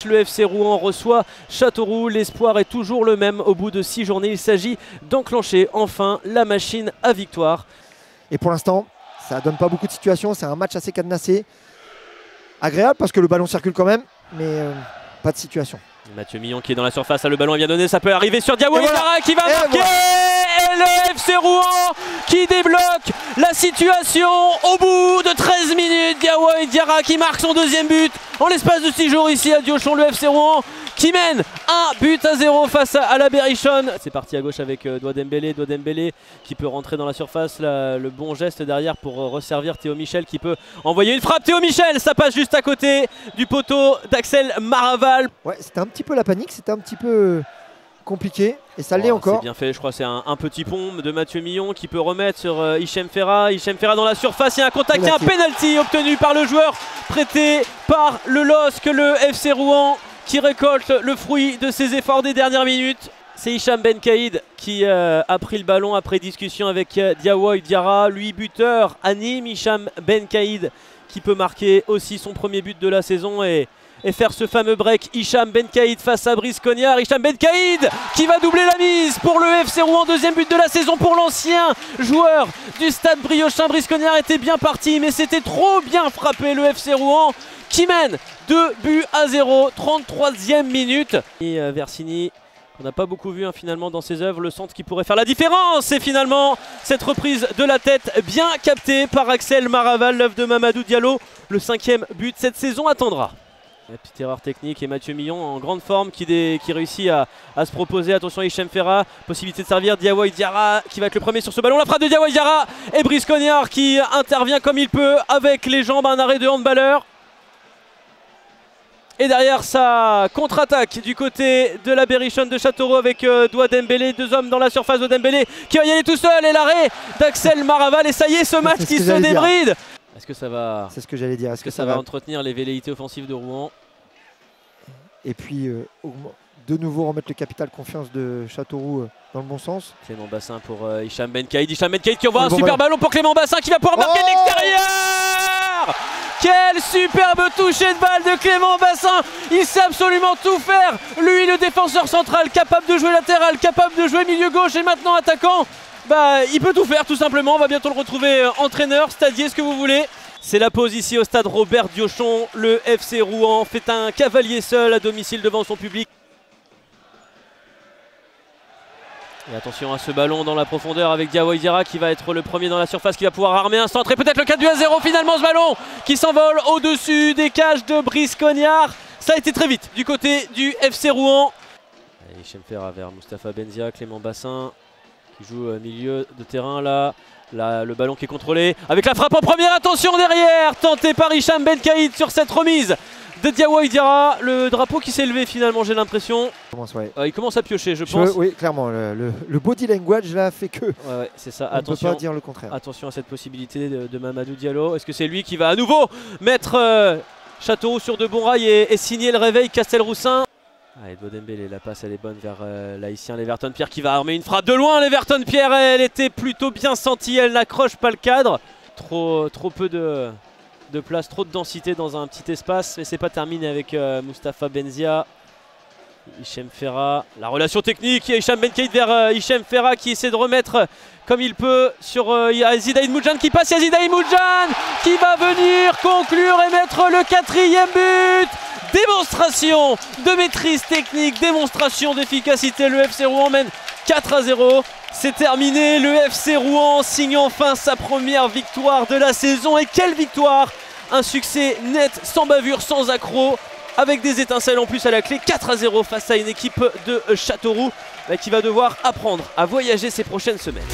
Le FC Rouen reçoit Châteauroux. L'espoir est toujours le même au bout de 6 journées. Il s'agit d'enclencher enfin la machine à victoire. Et pour l'instant, ça donne pas beaucoup de situations. C'est un match assez cadenassé. Agréable parce que le ballon circule quand même, mais pas de situation. Mathieu Millon qui est dans la surface, le ballon est bien donné, ça peut arriver sur Diawo Diarra qui va marquer voilà. Et le FC Rouen qui débloque la situation au bout de 13 minutes. Diawo Diarra qui marque son deuxième but en l'espace de 6 jours ici à Diochon. Le FC Rouen qui mène 1-0 face à la Berrichonne. C'est parti à gauche avec Douadembélé qui peut rentrer dans la surface. Le bon geste derrière pour resservir Théo Michel qui peut envoyer une frappe. Théo Michel, ça passe juste à côté du poteau d'Axel Maraval. Ouais, c'était un petit peu la panique, c'était un petit peu compliqué et ça l'est encore. C'est bien fait, je crois que c'est un petit pont de Mathieu Millon qui peut remettre sur Hichem Ferra. Hichem Ferra dans la surface, il y a un contact et un penalty obtenu par le joueur prêté par le LOSC, le FC Rouen qui récolte le fruit de ses efforts des dernières minutes. C'est Hicham Benkaïd qui a pris le ballon après discussion avec Diawo Diarra. Lui buteur à Nîmes, Hicham Benkaïd qui peut marquer aussi son premier but de la saison et faire ce fameux break. Hicham Benkaïd face à Brice Cognard. Hicham Benkaïd qui va doubler la mise pour le FC Rouen. Deuxième but de la saison pour l'ancien joueur du Stade Briochin. Brice Cognard était bien parti mais c'était trop bien frappé. Le FC Rouen qui mène 2-0, 33e minute. Et Versini, on n'a pas beaucoup vu finalement dans ses œuvres, le centre qui pourrait faire la différence. Et finalement, cette reprise de la tête bien captée par Axel Maraval, l'œuvre de Mamadou Diallo. Le 5e but cette saison attendra. La petite erreur technique et Mathieu Millon en grande forme qui réussit à se proposer. Attention à Hichem Ferra, possibilité de servir Diawo Diarra qui va être le premier sur ce ballon. La frappe de Diawo Diarra et Brice Cognard qui intervient comme il peut avec les jambes, un arrêt de handballeur. Et derrière ça contre-attaque du côté de la Berrichonne de Châteauroux avec Douadembélé, 2 hommes dans la surface. Douadembélé qui va y aller tout seul et l'arrêt d'Axel Maraval. Et ça y est, ce match qui se débride. Est-ce que ça va, c'est ce que j'allais dire. Est-ce que ça va entretenir les velléités offensives de Rouen? Et puis de nouveau remettre le capital confiance de Châteauroux dans le bon sens. Clément Bassin pour Hicham Benkaïd. Hicham Benkaïd qui envoie un super ballon pour Clément Bassin qui va pouvoir marquer de l'extérieur. Quel superbe toucher de balle de Clément Bassin. Il sait absolument tout faire. Lui, le défenseur central, capable de jouer latéral, capable de jouer milieu gauche et maintenant attaquant. Il peut tout faire tout simplement. On va bientôt le retrouver entraîneur, stadier, ce que vous voulez. C'est la pause ici au stade Robert Diochon. Le FC Rouen fait un cavalier seul à domicile devant son public. Et attention à ce ballon dans la profondeur avec Diawo Diarra qui va être le premier dans la surface, qui va pouvoir armer un centre et peut-être le 4-0 finalement, ce ballon qui s'envole au-dessus des cages de Brice Cognard. Ça a été très vite du côté du FC Rouen. Hichem Ferra vers Moustapha Benzia, Clément Bassin qui joue milieu de terrain là. Le ballon qui est contrôlé avec la frappe en première, attention derrière, tenté par Hicham Benkaïd sur cette remise de Diawo Diarra. Le drapeau qui s'est levé finalement, j'ai l'impression. Il commence à piocher, je pense. Oui, clairement, le body language là fait que. Ouais, c'est ça. On attention, ne peut pas dire le contraire. Attention à cette possibilité de Mamadou Diallo. Est-ce que c'est lui qui va à nouveau mettre Châteauroux sur de bons rails et signer le réveil Castelroussin? Douadembélé, la passe elle est bonne vers l'haïtien Leverton Pierre qui va armer une frappe de loin. Leverton Pierre, elle était plutôt bien sentie, elle n'accroche pas le cadre. Trop peu de place, trop de densité dans un petit espace, mais c'est pas terminé avec Moustapha Benzia. Hichem Ferra, la relation technique, Hicham Benkaïd vers Hichem Ferra qui essaie de remettre comme il peut sur Zidaïd Moudjan qui passe, Zidaïd Moudjan qui va venir conclure et mettre le 4e but. Démonstration de maîtrise technique, démonstration d'efficacité. Le FC Rouen mène 4-0. C'est terminé, le FC Rouen signe enfin sa première victoire de la saison. Et quelle victoire! Un succès net, sans bavure, sans accroc, avec des étincelles en plus à la clé. 4-0 face à une équipe de Châteauroux qui va devoir apprendre à voyager ces prochaines semaines.